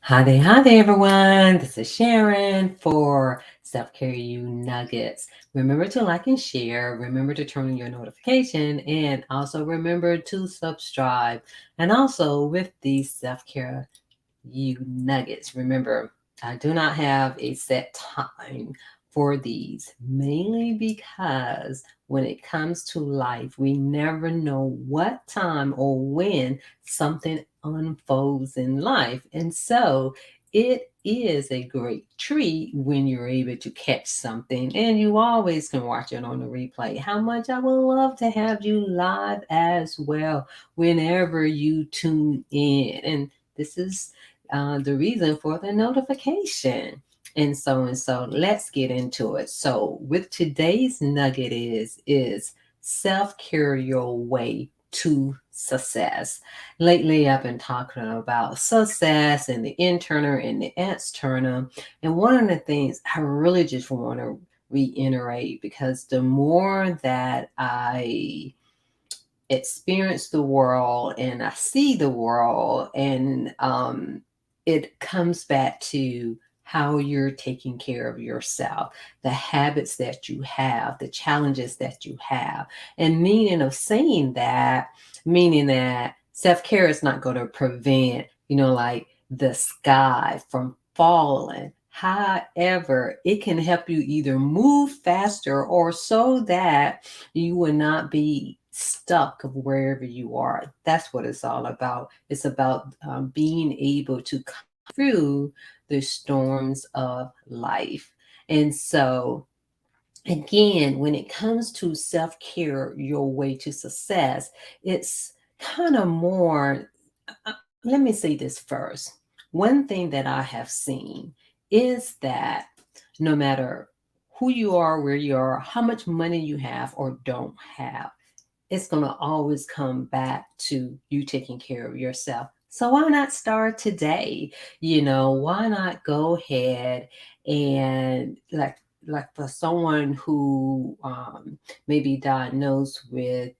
Hi there, everyone. This is Sharon for Self Care You Nuggets. Remember to like and share. Remember to turn on your notification, and also remember to subscribe. And also with these Self Care You Nuggets, remember I do not have a set time for these, mainly because when it comes to life, we never know what time or when something unfolds in life. And so it is a great treat when you're able to catch something, and you always can watch it on the replay. How much I would love to have you live as well whenever you tune in. And this is the reason for the notification. And so let's get into it. So with today's nugget is self-care your way to success. Lately I've been talking about success and the internal and the external. And one of the things I really just want to reiterate, because the more that I experience the world and I see the world, and it comes back to how you're taking care of yourself, the habits that you have, the challenges that you have. And meaning of saying that, meaning that self-care is not going to prevent, like the sky from falling. However, it can help you either move faster or so that you will not be stuck of wherever you are. That's what it's all about. It's about being able to come through the storms of life. And so, again, when it comes to self care, your way to success, it's kind of more. Let me say this first. One thing that I have seen is that no matter who you are, where you are, how much money you have or don't have, it's going to always come back to you taking care of yourself. So why not start today? Why not go ahead and for someone who may be diagnosed with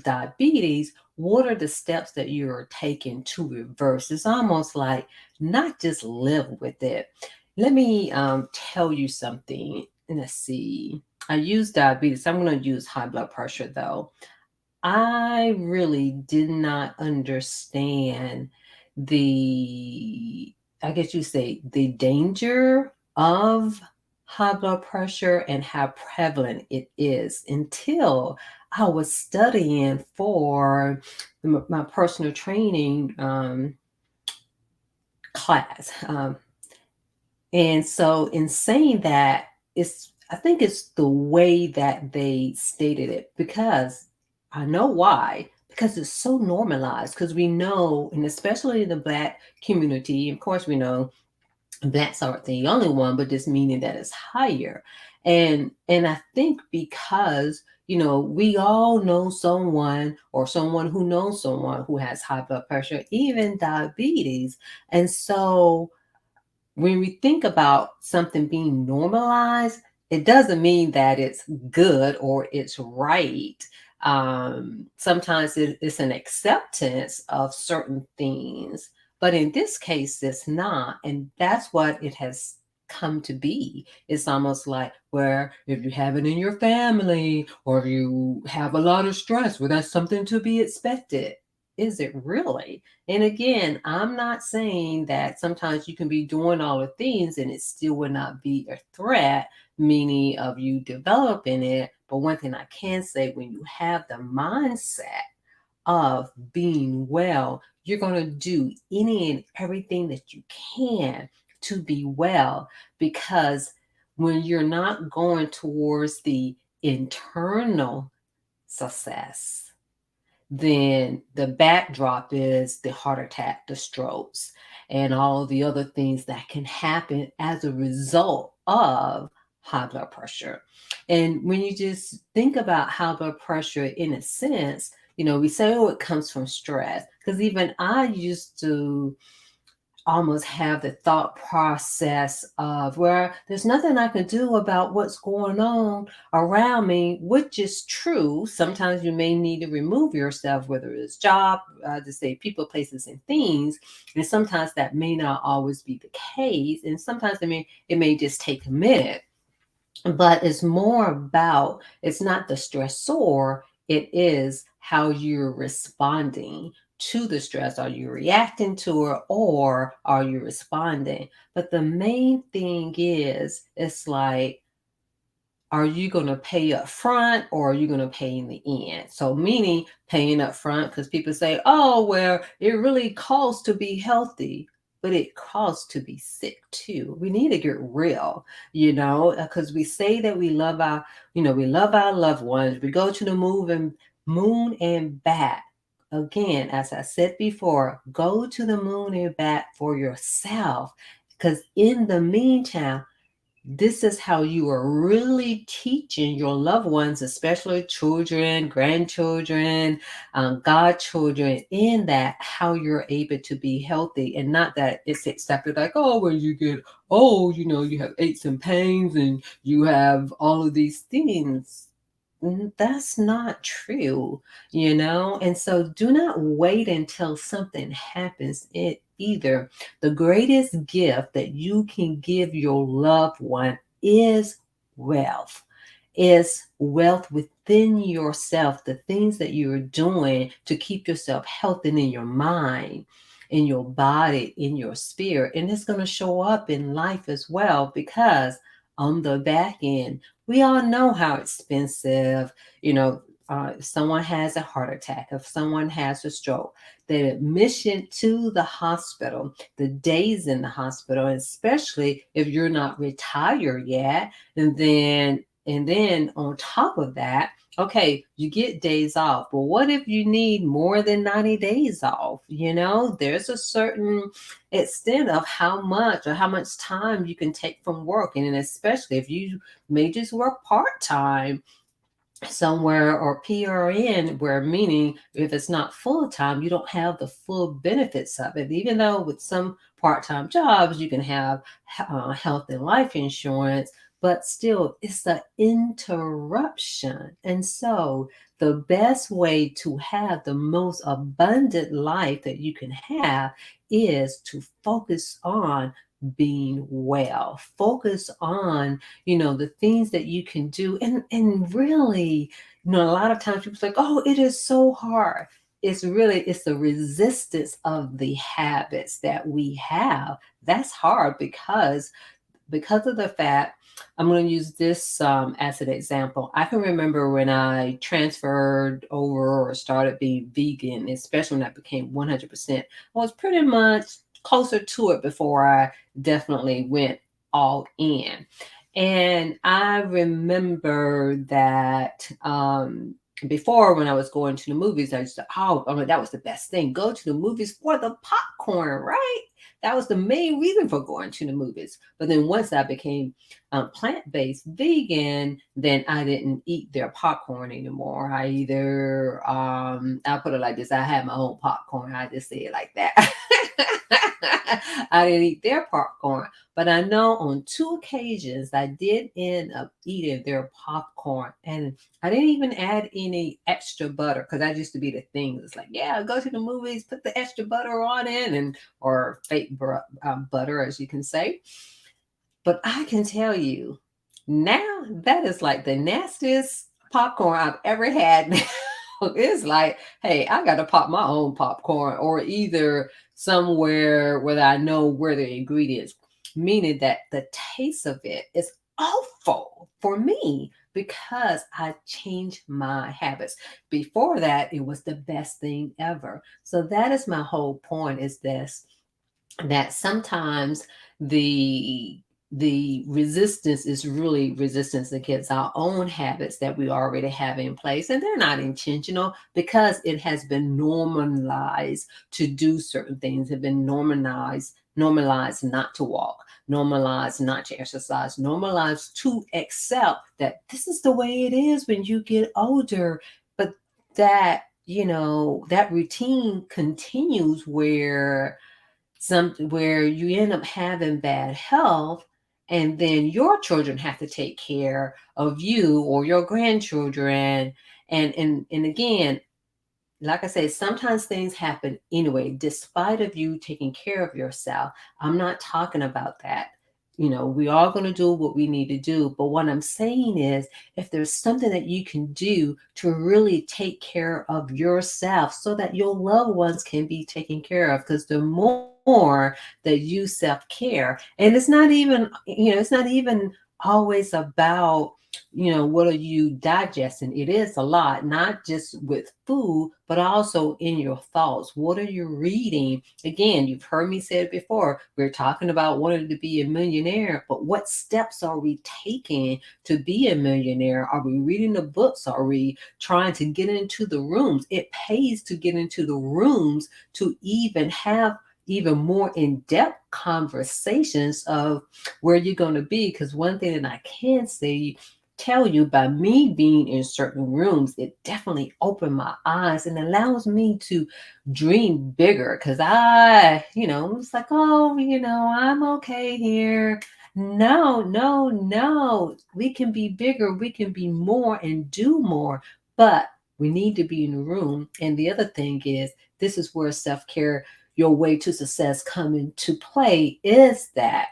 diabetes, what are the steps that you're taking to reverse? It's almost like not just live with it. Let me tell you something. Let's see. I use diabetes. I'm going to use high blood pressure though. I really did not understand the, I guess you say, the danger of high blood pressure and how prevalent it is until I was studying for my personal training class. And so, in saying that, I think it's the way that they stated it, because I know why. Because it's so normalized. Because we know, and especially in the Black community, of course, we know Blacks aren't the only one, but just meaning that it's higher. And I think because we all know someone or someone who knows someone who has high blood pressure, even diabetes, and so when we think about something being normalized, it doesn't mean that it's good or it's right. Sometimes it's an acceptance of certain things, but in this case, it's not. And that's what it has come to be. It's almost like where if you have it in your family or if you have a lot of stress, well, that's something to be expected. Is it really? And again, I'm not saying that sometimes you can be doing all the things and it still would not be a threat, meaning of you developing it. But one thing I can say, when you have the mindset of being well, you're going to do any and everything that you can to be well, because when you're not going towards the internal success, then the backdrop is the heart attack, the strokes, and all the other things that can happen as a result of high blood pressure. And when you just think about high blood pressure in a sense, we say, oh, it comes from stress. Because even I used to almost have the thought process of where there's nothing I can do about what's going on around me, which is true. Sometimes you may need to remove yourself, whether it's job, to say people, places, and things. And sometimes that may not always be the case. And sometimes it may just take a minute. But it's more about, it's not the stressor, it is how you're responding to the stress. Are you reacting to it or are you responding? But the main thing is, it's like, are you going to pay up front or are you going to pay in the end? So meaning paying up front, because people say, oh, well, it really costs to be healthy, but it costs to be sick too. We need to get real, because we say that we love our loved ones. We go to the moon and back. Again, as I said before, go to the moon and back for yourself. Because in the meantime, this is how you are really teaching your loved ones, especially children, grandchildren, godchildren, in that how you're able to be healthy, and not that it's accepted like, oh, when you get old, you have aches and pains and you have all of these things. That's not true. And so do not wait until something happens. Either the greatest gift that you can give your loved one is wealth. Is wealth within yourself, the things that you're doing to keep yourself healthy in your mind, in your body, in your spirit. And it's going to show up in life as well, because on the back end, we all know how expensive, if someone has a heart attack, if someone has a stroke, the admission to the hospital, the days in the hospital, especially if you're not retired yet, and then on top of that, okay, you get days off. But what if you need more than 90 days off? There's a certain extent of how much time you can take from work. And then especially if you may just work part-time somewhere, or PRN, where meaning if it's not full time, you don't have the full benefits of it. Even though with some part-time jobs you can have health and life insurance, but still it's an interruption. And so the best way to have the most abundant life that you can have is to focus on being well. Focus on the things that you can do. And really, a lot of times people say, oh, it is so hard. It's the resistance of the habits that we have that's hard, because of the fact. I'm going to use this as an example. I can remember when I transferred over or started being vegan, especially when I became 100%. I was pretty much closer to it before I definitely went all in. And I remember that before, when I was going to the movies, I used to, that was the best thing. Go to the movies for the popcorn, right? That was the main reason for going to the movies. But then once I became plant-based vegan, then I didn't eat their popcorn anymore. I'll put it like this: I had my own popcorn. I just say it like that. I didn't eat their popcorn, but I know on 2 occasions I did end up eating their popcorn, and I didn't even add any extra butter, because that used to be the thing. It's like, yeah, go to the movies, put the extra butter on it, or fake butter, as you can say. But I can tell you now, that is like the nastiest popcorn I've ever had. It's like, hey, I got to pop my own popcorn, or either somewhere where I know where the ingredients, meaning that the taste of it is awful for me, because I changed my habits. Before that, it was the best thing ever. So that is my whole point, is this: that sometimes the resistance is really resistance against our own habits that we already have in place, and they're not intentional, because it has been normalized to do certain things, have been normalized not to walk, normalized not to exercise, normalized to accept that this is the way it is when you get older. But that that routine continues, where where you end up having bad health, and then your children have to take care of you or your grandchildren. And again, like I said, sometimes things happen anyway, despite of you taking care of yourself. I'm not talking about that. We are going to do what we need to do. But what I'm saying is, if there's something that you can do to really take care of yourself so that your loved ones can be taken care of, because the more that you self-care, and it's not even always about what are you digesting. It is a lot, not just with food, but also in your thoughts. What are you reading? Again, you've heard me say it before. We're talking about wanting to be a millionaire, but what steps are we taking to be a millionaire? Are we reading the books? Are we trying to get into the rooms? It pays to get into the rooms to even have even more in-depth conversations of where you're going to be. Because one thing that I can say, tell you, by me being in certain rooms, it definitely opened my eyes and allows me to dream bigger. Because it's like, oh, I'm okay here. No, no, no. We can be bigger, we can be more and do more, but we need to be in the room. And the other thing is, this is where self-care, your way to success, come into play, is that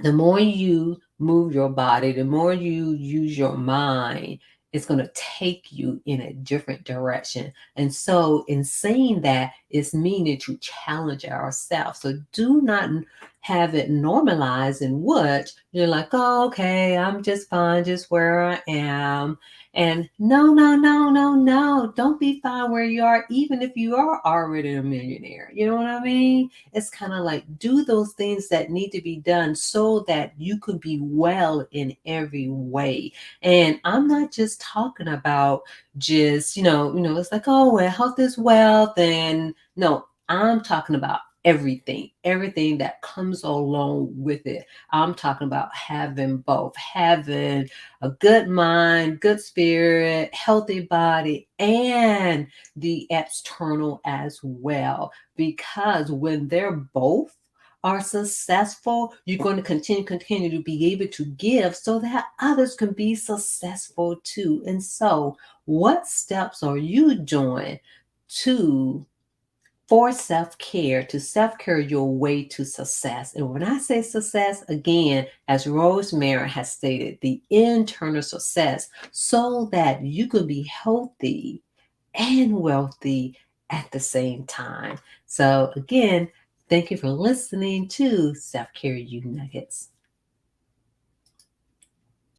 the more you move your body, the more you use your mind, it's going to take you in a different direction. And so, in saying that, it's meaning to challenge ourselves. So, do not have it normalized in which you're like, oh, okay, I'm just fine, just where I am. And no, no, no, no, no. Don't be fine where you are, even if you are already a millionaire. You know what I mean? It's kind of like, do those things that need to be done so that you could be well in every way. And I'm not just talking about just, it's like, oh, well, health is wealth. And no, I'm talking about everything that comes along with it. I'm talking about having both, having a good mind, good spirit, healthy body, and the external as well. Because when they're both are successful, you're going to continue to be able to give so that others can be successful too. And so, what steps are you doing to for self-care, to self-care your way to success? And when I say success, again, as Rosemary has stated, the internal success, so that you can be healthy and wealthy at the same time. So again, thank you for listening to Self Care You Nuggets.